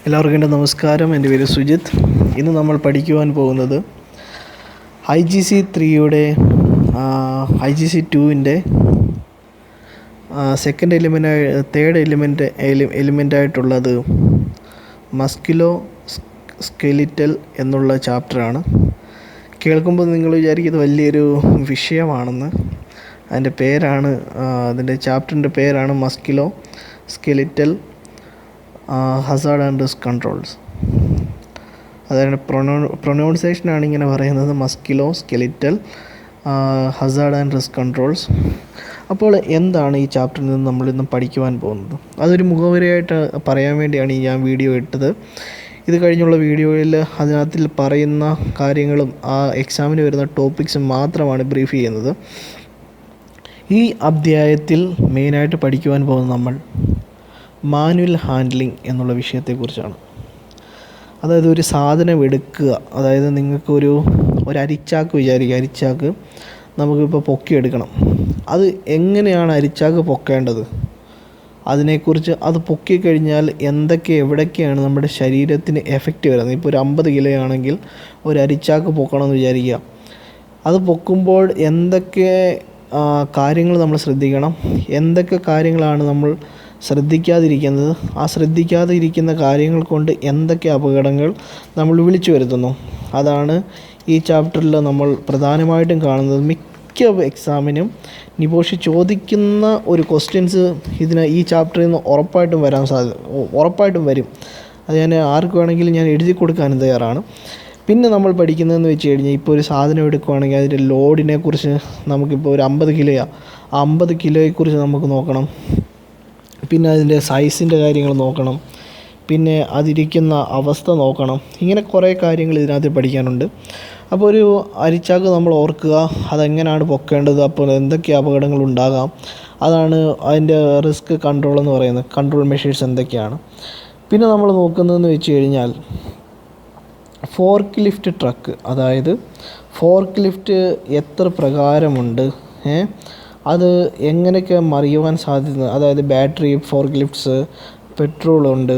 എല്ലാവർക്കും എൻ്റെ നമസ്കാരം. എൻ്റെ പേര് സുജിത്ത്. ഇന്ന് നമ്മൾ പഠിക്കുവാൻ പോകുന്നത് IGC3യുടെ IGC2ൻ്റെ തേർഡ് എലിമെൻ്റായിട്ടുള്ളത് മസ്കുലോ സ്കെലിറ്റൽ എന്നുള്ള ചാപ്റ്ററാണ്. കേൾക്കുമ്പോൾ നിങ്ങൾ വിചാരിക്കുന്നത് വലിയൊരു വിഷയമാണെന്ന്. അതിൻ്റെ ചാപ്റ്ററിൻ്റെ പേരാണ് musculo skeletal Hazard and risk controls. അതായത് പ്രൊനൗൺസിയേഷനാണ് ഇങ്ങനെ പറയുന്നത്, musculo skeletal Hazard and risk controls. അപ്പോൾ എന്താണ് ഈ ചാപ്റ്ററിൽ നിന്ന് നമ്മളിന്ന് പഠിക്കുവാൻ പോകുന്നത്? അതൊരു മുഖവുരയായിട്ട് പറയാൻ വേണ്ടിയാണ് ഞാൻ വീഡിയോ ഇട്ടത്. ഇത് കഴിഞ്ഞുള്ള വീഡിയോയിൽ അതിനകത്തിൽ പറയുന്ന കാര്യങ്ങളും ആ എക്സാമിന് വരുന്ന ടോപ്പിക്സും മാത്രമാണ് ബ്രീഫ് ചെയ്യുന്നത്. ഈ അധ്യായത്തിൽ മെയിനായിട്ട് പഠിക്കുവാൻ പോകുന്നത് നമ്മൾ മാനുവൽ ഹാൻഡ്ലിംഗ് എന്നുള്ള വിഷയത്തെക്കുറിച്ചാണ്. അതായത് ഒരു സാധനം എടുക്കുക, അതായത് നിങ്ങൾക്കൊരു അരിച്ചാക്ക് വിചാരിക്കുക. അരിച്ചാക്ക് നമുക്കിപ്പോൾ പൊക്കിയെടുക്കണം. അത് എങ്ങനെയാണ് അരിച്ചാക്ക് പൊക്കേണ്ടത്, അതിനെക്കുറിച്ച്, അത് പൊക്കിക്കഴിഞ്ഞാൽ എവിടേക്കാണ് നമ്മുടെ ശരീരത്തിന് എഫക്റ്റ് വരുന്നത്. ഇപ്പോൾ ഒരു 50 കിലോ ആണെങ്കിൽ ഒരു അരിച്ചാക്ക് പൊക്കണമെന്ന് വിചാരിക്കുക. അത് പൊക്കുമ്പോൾ എന്തൊക്കെ കാര്യങ്ങൾ നമ്മൾ ശ്രദ്ധിക്കണം, എന്തൊക്കെ കാര്യങ്ങളാണ് നമ്മൾ ശ്രദ്ധിക്കാതിരിക്കുന്നത്, ആ ശ്രദ്ധിക്കാതിരിക്കുന്ന കാര്യങ്ങൾ കൊണ്ട് എന്തൊക്കെ അപകടങ്ങൾ നമ്മൾ വിളിച്ചു വരുത്തുന്നു, അതാണ് ഈ ചാപ്റ്ററിൽ നമ്മൾ പ്രധാനമായിട്ടും കാണുന്നത്. മിക്ക എക്സാമിനും നിബോഷ് ചോദിക്കുന്ന ഒരു ക്വസ്റ്റ്യൻസ് ഈ ചാപ്റ്ററിൽ നിന്ന് ഉറപ്പായിട്ടും വരും. അത് ആർക്ക് വേണമെങ്കിലും ഞാൻ എഴുതി കൊടുക്കാനും തയ്യാറാണ്. പിന്നെ നമ്മൾ പഠിക്കുന്നതെന്ന് വെച്ച് കഴിഞ്ഞാൽ, ഇപ്പോൾ ഒരു സാധനം എടുക്കുകയാണെങ്കിൽ അതിൻ്റെ ലോഡിനെക്കുറിച്ച് നമുക്കിപ്പോൾ ഒരു 50 കിലോയാണ്, ആ 50 കിലോയെക്കുറിച്ച് നമുക്ക് നോക്കണം. പിന്നെ അതിൻ്റെ സൈസിൻ്റെ കാര്യങ്ങൾ നോക്കണം, പിന്നെ അതിരിക്കുന്ന അവസ്ഥ നോക്കണം. ഇങ്ങനെ കുറേ കാര്യങ്ങൾ ഇതിനകത്ത് പഠിക്കാനുണ്ട്. അപ്പോൾ ഒരു അരിച്ചാക്ക് നമ്മൾ ഓർക്കുക, അതെങ്ങനെയാണ് പൊക്കേണ്ടത്, അപ്പോൾ എന്തൊക്കെ അപകടങ്ങൾ ഉണ്ടാകാം, അതാണ് അതിൻ്റെ റിസ്ക് കൺട്രോൾ എന്ന് പറയുന്നത്. കൺട്രോൾ മെഷേഴ്സ് എന്തൊക്കെയാണ്. പിന്നെ നമ്മൾ നോക്കുന്നതെന്ന് വെച്ച് കഴിഞ്ഞാൽ ഫോർക്ക് ലിഫ്റ്റ് ട്രക്ക്, അതായത് ഫോർക്ക് ലിഫ്റ്റ് എത്ര പ്രകാരമുണ്ട്, അത് എങ്ങനെയൊക്കെ മറിയുവാൻ സാധ്യത, അതായത് ബാറ്ററി ഫോർക്ക് ലിഫ്റ്റ്സ്, പെട്രോളുണ്ട്,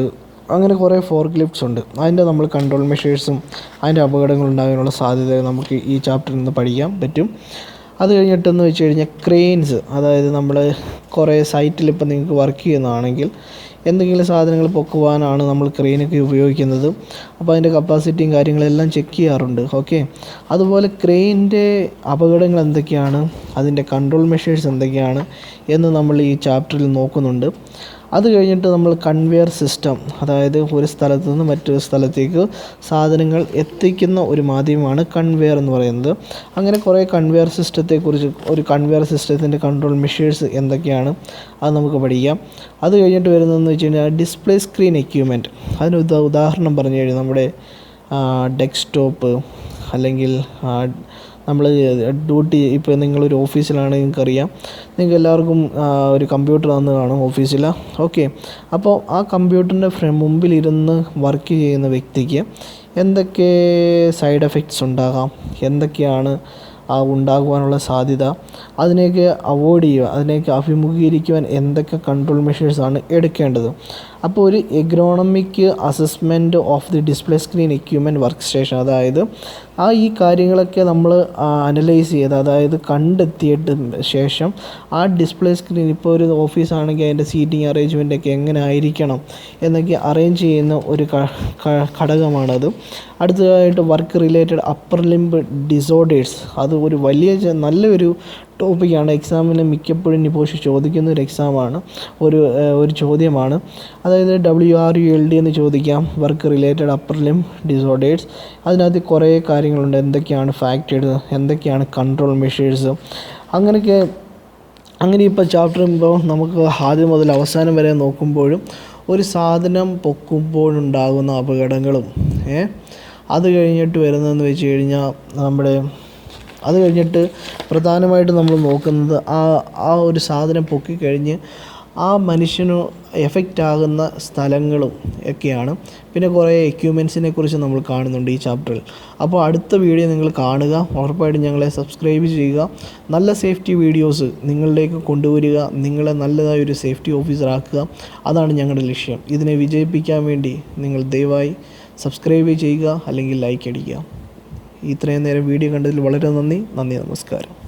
അങ്ങനെ കുറേ ഫോർക്ക് ലിഫ്റ്റ്സ് ഉണ്ട്. അതിൻ്റെ നമ്മൾ കൺട്രോൾ മെഷേഴ്സും അതിൻ്റെ അപകടങ്ങൾ ഉണ്ടാകാനുള്ള സാധ്യത നമുക്ക് ഈ ചാപ്റ്ററിൽ നിന്ന് പഠിക്കാൻ പറ്റും. അത് കഴിഞ്ഞിട്ടെന്ന് വെച്ച് കഴിഞ്ഞാൽ ക്രെയിൻസ്, അതായത് നമ്മൾ കുറേ സൈറ്റിൽ ഇപ്പോൾ നിങ്ങൾക്ക് വർക്ക് ചെയ്യുന്നതാണെങ്കിൽ എന്തെങ്കിലും സാധനങ്ങൾ പൊക്കുവാനാണ് നമ്മൾ ക്രെയിനൊക്കെ ഉപയോഗിക്കുന്നത്. അപ്പോൾ അതിൻ്റെ കപ്പാസിറ്റിയും കാര്യങ്ങളെല്ലാം ചെക്ക് ചെയ്യാറുണ്ട്. ഓക്കെ, അതുപോലെ ക്രെയിനിൻ്റെ അപകടങ്ങൾ എന്തൊക്കെയാണ്, അതിൻ്റെ കൺട്രോൾ മെഷേഴ്സ് എന്തൊക്കെയാണ് എന്ന് നമ്മൾ ഈ ചാപ്റ്ററിൽ നോക്കുന്നുണ്ട്. അത് കഴിഞ്ഞിട്ട് നമ്മൾ കൺവെയർ സിസ്റ്റം, അതായത് ഒരു സ്ഥലത്ത് നിന്ന് മറ്റൊരു സ്ഥലത്തേക്ക് സാധനങ്ങൾ എത്തിക്കുന്ന ഒരു മാധ്യമമാണ് കൺവെയർ എന്ന് പറയുന്നത്. അങ്ങനെ കുറേ കൺവെയർ സിസ്റ്റത്തെക്കുറിച്ച്, ഒരു കൺവെയർ സിസ്റ്റത്തിൻ്റെ കൺട്രോൾ മെഷേഴ്സ് എന്തൊക്കെയാണ് അത് നമുക്ക് പഠിക്കാം. അത് കഴിഞ്ഞിട്ട് വരുന്നതെന്ന് വെച്ച് കഴിഞ്ഞാൽ ഡിസ്പ്ലേ സ്ക്രീൻ എക്യുപ്മെൻറ്റ്. അതിന് ഉദാഹരണം പറഞ്ഞു കഴിഞ്ഞാൽ നമ്മുടെ ഡെസ്ക്ടോപ്പ്, അല്ലെങ്കിൽ നമ്മൾ ഡ്യൂട്ടി, ഇപ്പോൾ നിങ്ങളൊരു ഓഫീസിലാണെങ്കിൽ നിങ്ങൾക്കറിയാം, നിങ്ങൾക്ക് എല്ലാവർക്കും ഒരു കമ്പ്യൂട്ടർ തന്ന് കാണും ഓഫീസിൽ. ഓക്കെ, അപ്പോൾ ആ കമ്പ്യൂട്ടറിൻ്റെ മുമ്പിലിരുന്ന് വർക്ക് ചെയ്യുന്ന വ്യക്തിക്ക് എന്തൊക്കെ സൈഡ് എഫക്ട്സ് ഉണ്ടാകാം, എന്തൊക്കെയാണ് ഉണ്ടാകുവാനുള്ള സാധ്യത, അതിനെയൊക്കെ അവോയ്ഡ് ചെയ്യുക, അതിനെയൊക്കെ അഭിമുഖീകരിക്കുവാൻ എന്തൊക്കെ കൺട്രോൾ മെഷേഴ്സാണ് എടുക്കേണ്ടത്. അപ്പോൾ ഒരു ergonomic assessment of the display screen equipment workstation, അതായത് ഈ കാര്യങ്ങളൊക്കെ നമ്മൾ അനലൈസ് ചെയ്ത്, അതായത് കണ്ടെത്തിയിട്ട് ശേഷം ആ ഡിസ്പ്ലേ സ്ക്രീൻ, ഇപ്പോൾ ഒരു ഓഫീസാണെങ്കിൽ അതിൻ്റെ സീറ്റിംഗ് അറേഞ്ച്മെൻറ്റൊക്കെ എങ്ങനെ ആയിരിക്കണം എന്നൊക്കെ അറേഞ്ച് ചെയ്യുന്ന ഒരു ഘടകമാണത്. അടുത്തതായിട്ട് work related upper limb disorders, അത് ഒരു നല്ലൊരു ടോപ്പിക്കാണ്. എക്സാമിന് മിക്കപ്പോഴും നിബോഷ് ചോദിക്കുന്ന ഒരു എക്സാമാണ്, ഒരു ചോദ്യമാണ്. അതായത് WRULD എന്ന് ചോദിക്കാം, work related upper limb disorders. അതിനകത്ത് കുറേ കാര്യങ്ങളുണ്ട്, എന്തൊക്കെയാണ് ഫാക്ടേഴ്സ്, എന്തൊക്കെയാണ് കൺട്രോൾ മെഷേഴ്സ്, അങ്ങനെ ഇപ്പോൾ ചാപ്റ്റർ നമുക്ക് ആദ്യം മുതൽ അവസാനം വരെ നോക്കുമ്പോഴും ഒരു സാധനം പൊക്കുമ്പോഴുണ്ടാകുന്ന അപകടങ്ങളും, അത് കഴിഞ്ഞിട്ട് വരുന്നതെന്ന് വെച്ച് കഴിഞ്ഞാൽ പ്രധാനമായിട്ടും നമ്മൾ നോക്കുന്നത് ആ ഒരു സാധനം പൊക്കിക്കഴിഞ്ഞ് ആ മനുഷ്യന് എഫക്റ്റ് ആകുന്ന സ്ഥലങ്ങളും ഒക്കെയാണ്. പിന്നെ കുറേ എക്യുപ്മെൻസിനെ കുറിച്ച് നമ്മൾ കാണുന്നുണ്ട് ഈ ചാപ്റ്ററിൽ. അപ്പോൾ അടുത്ത വീഡിയോ നിങ്ങൾ കാണുക, ഉറപ്പായിട്ടും ഞങ്ങളെ സബ്സ്ക്രൈബ് ചെയ്യുക. നല്ല സേഫ്റ്റി വീഡിയോസ് നിങ്ങളിലേക്ക് കൊണ്ടുവരിക, നിങ്ങളെ നല്ലതായ ഒരു സേഫ്റ്റി ഓഫീസർ ആക്കുക, അതാണ് ഞങ്ങളുടെ ലക്ഷ്യം. ഇതിനെ വിജയിപ്പിക്കാൻ വേണ്ടി നിങ്ങൾ ദയവായി സബ്സ്ക്രൈബ് ചെയ്യുക, അല്ലെങ്കിൽ ലൈക്ക് അടിക്കുക. ഇത്രയും നേരം വീഡിയോ കണ്ടതിൽ വളരെ നന്ദി. നമസ്കാരം.